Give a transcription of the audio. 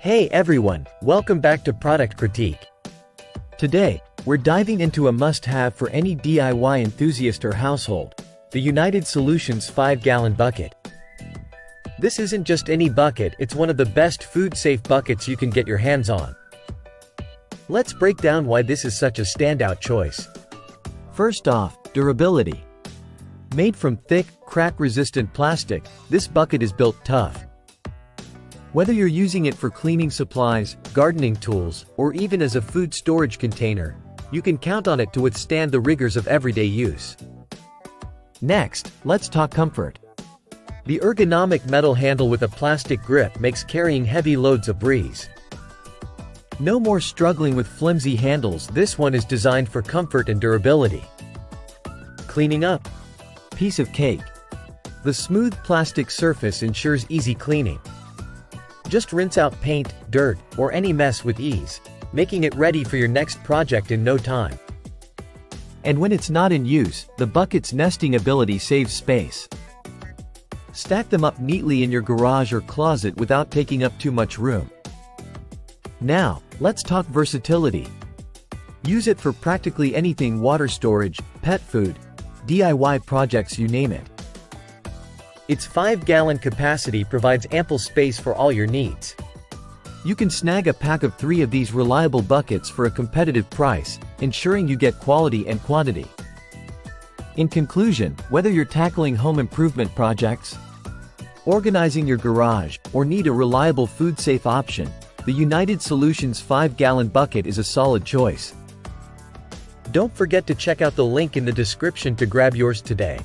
Hey everyone, welcome back to Product Critique. Today, we're diving into a must-have for any DIY enthusiast or household, the United Solutions 5-gallon bucket. This isn't just any bucket, it's one of the best food-safe buckets you can get your hands on. Let's break down why this is such a standout choice. First off, durability. Made from thick, crack-resistant plastic, this bucket is built tough. Whether you're using it for cleaning supplies, gardening tools, or even as a food storage container, you can count on it to withstand the rigors of everyday use. Next, let's talk comfort. The ergonomic metal handle with a plastic grip makes carrying heavy loads a breeze. No more struggling with flimsy handles, this one is designed for comfort and durability. Cleaning up. Piece of cake. The smooth plastic surface ensures easy cleaning. Just rinse out paint, dirt, or any mess with ease, making it ready for your next project in no time. And when it's not in use, the bucket's nesting ability saves space. Stack them up neatly in your garage or closet without taking up too much room. Now, let's talk versatility. Use it for practically anything: water storage, pet food, DIY projects, you name it. Its 5-gallon capacity provides ample space for all your needs. You can snag a pack of 3 of these reliable buckets for a competitive price, ensuring you get quality and quantity. In conclusion, whether you're tackling home improvement projects, organizing your garage, or need a reliable food-safe option, the United Solutions 5-gallon bucket is a solid choice. Don't forget to check out the link in the description to grab yours today.